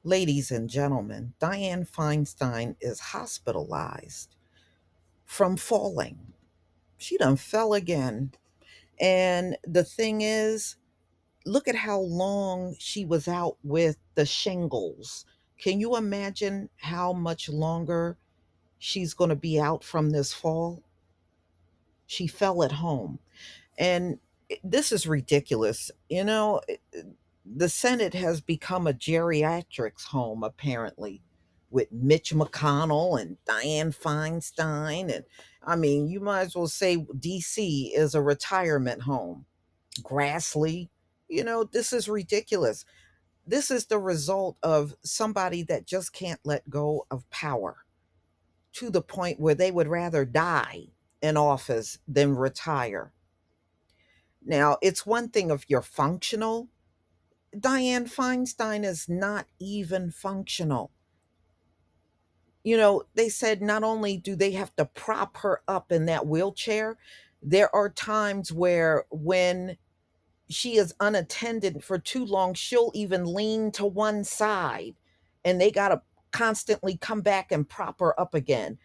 Ladies and gentlemen, Dianne Feinstein is hospitalized from falling. She done fell again. And the thing is, look at how long she was out with the shingles. Can you imagine how much longer she's going to be out from this fall? She fell at home. And this is ridiculous. The Senate has become a geriatrics home, apparently, with Mitch McConnell and Dianne Feinstein. And I mean, you might as well say DC is a retirement home. Grassley, this is ridiculous. This is the result of somebody that just can't let go of power to the point where they would rather die in office than retire. Now, it's one thing if you're functional. Dianne Feinstein is not even functional. They said not only do they have to prop her up in that wheelchair, there are times where when she is unattended for too long, she'll even lean to one side and they got to constantly come back and prop her up again.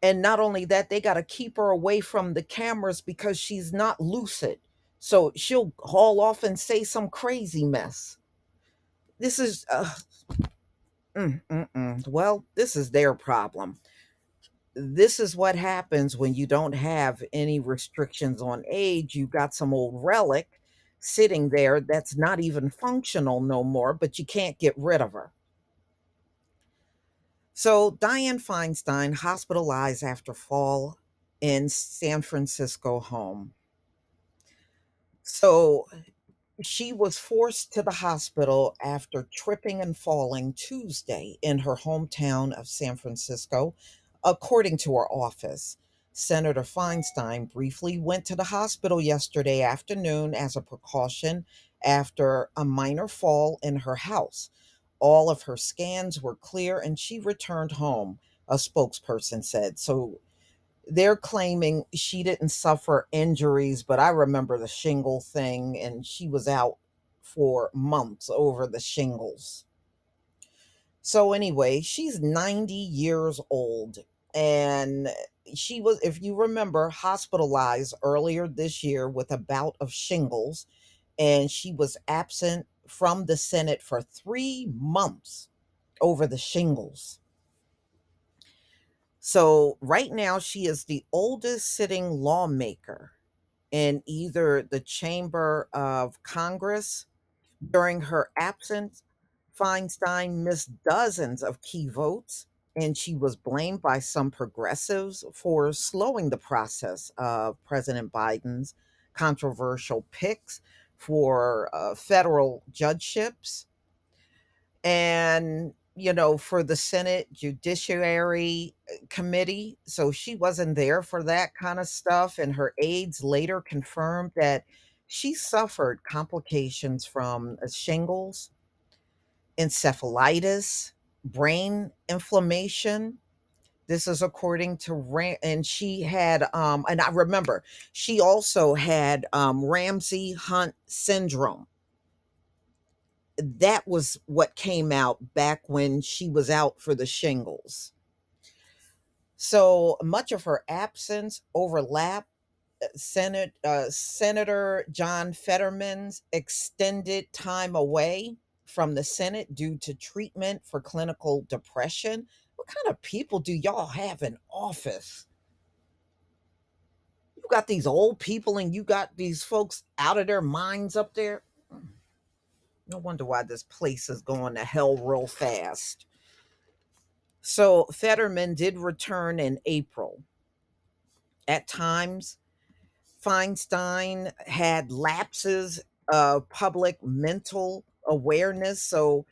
And not only that, they got to keep her away from the cameras because she's not lucid. So she'll haul off and say some crazy mess. This is Well, this is their problem. This is what happens when you don't have any restrictions on age. You got some old relic sitting there that's not even functional no more, but you can't get rid of her. So, Dianne Feinstein hospitalized after fall in San Francisco home. So, she was forced to the hospital after tripping and falling Tuesday in her hometown of San Francisco, according to her office. Senator Feinstein briefly went to the hospital yesterday afternoon as a precaution after a minor fall in her house. All of her scans were clear and she returned home, a spokesperson said. So they're claiming she didn't suffer injuries, but I remember the shingle thing, and she was out for months over the shingles. So, anyway, she's 90 years old, and she was, if you remember, hospitalized earlier this year with a bout of shingles, and she was absent from the Senate for 3 months over the shingles. So, right now, she is the oldest sitting lawmaker in either the Chamber of Congress. During her absence, Feinstein missed dozens of key votes, and she was blamed by some progressives for slowing the process of President Biden's controversial picks for federal judgeships. And for the Senate Judiciary Committee. So she wasn't there for that kind of stuff. And her aides later confirmed that she suffered complications from shingles, encephalitis, brain inflammation. This is according to and she had and I remember she also had Ramsay Hunt syndrome. That was what came out back when she was out for the shingles. So much of her absence overlapped Senator John Fetterman's extended time away from the Senate due to treatment for clinical depression. What kind of people do y'all have in office? You got these old people and you got these folks out of their minds up there. No wonder why this place is going to hell real fast. So Fetterman did return in April. At times, Feinstein had lapses of public mental awareness. So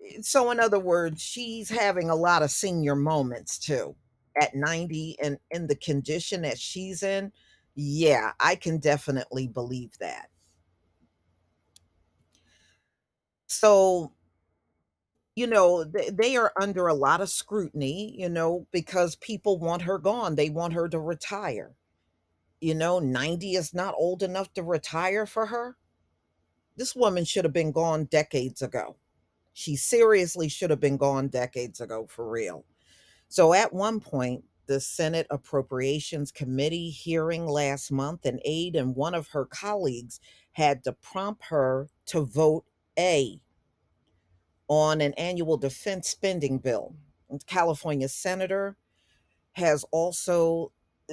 in other words, she's having a lot of senior moments too. At 90 and in the condition that she's in, yeah, I can definitely believe that. So, they are under a lot of scrutiny, because people want her gone. They want her to retire. 90 is not old enough to retire for her. This woman should have been gone decades ago. She seriously should have been gone decades ago, for real. So at one point, the Senate Appropriations Committee hearing last month, an aide and one of her colleagues had to prompt her to vote A on an annual defense spending bill. California senator has also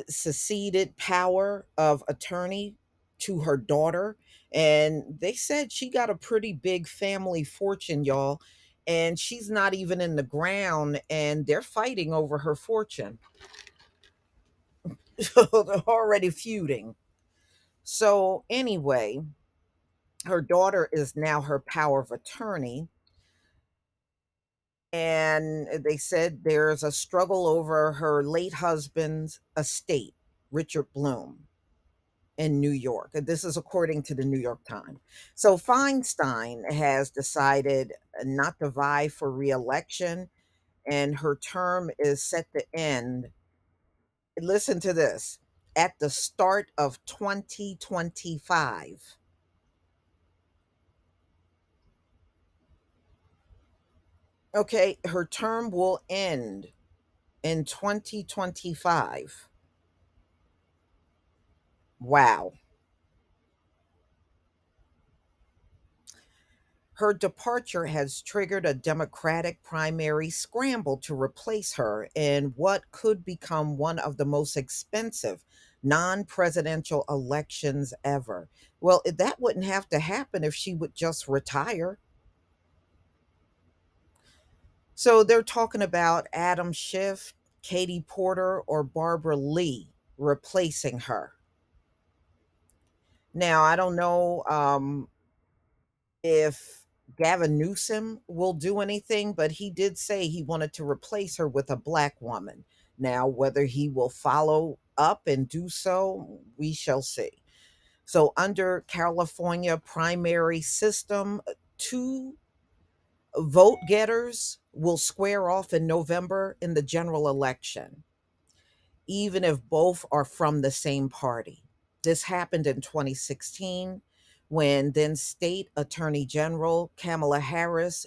seceded power of attorney to her daughter. And they said she got a pretty big family fortune, y'all. And she's not even in the ground, and they're fighting over her fortune. They're already feuding. So, anyway, her daughter is now her power of attorney. And they said there's a struggle over her late husband's estate, Richard Bloom, in New York. This is according to the New York Times. So Feinstein has decided not to vie for reelection, and her term is set to end. Listen to this, at the start of 2025. Okay, her term will end in 2025. Wow. Her departure has triggered a Democratic primary scramble to replace her in what could become one of the most expensive non presidential elections ever. Well, that wouldn't have to happen if she would just retire. So they're talking about Adam Schiff, Katie Porter, or Barbara Lee replacing her. Now, I don't know if Gavin Newsom will do anything, but he did say he wanted to replace her with a black woman. Now, whether he will follow up and do so, we shall see. So, under California primary system, two vote getters will square off in November in the general election, even if both are from the same party. This happened in 2016 when then State Attorney General Kamala Harris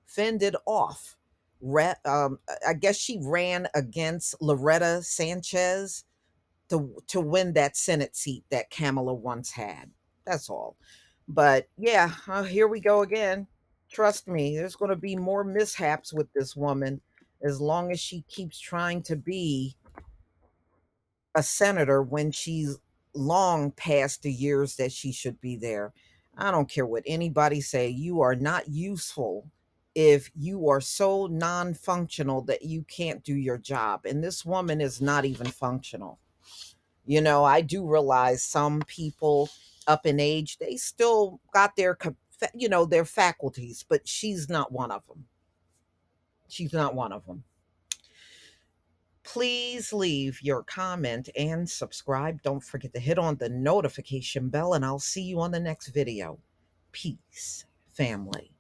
fended off. I guess she ran against Loretta Sanchez to win that Senate seat that Kamala once had. That's all. But yeah, here we go again. Trust me, there's going to be more mishaps with this woman as long as she keeps trying to be a senator when she's long past the years that she should be there. I don't care what anybody say. You are not useful if you are so non-functional that you can't do your job. And this woman is not even functional. I do realize some people up in age, they still got their faculties, but she's not one of them. She's not one of them. Please leave your comment and subscribe. Don't forget to hit on the notification bell, and I'll see you on the next video. Peace, family.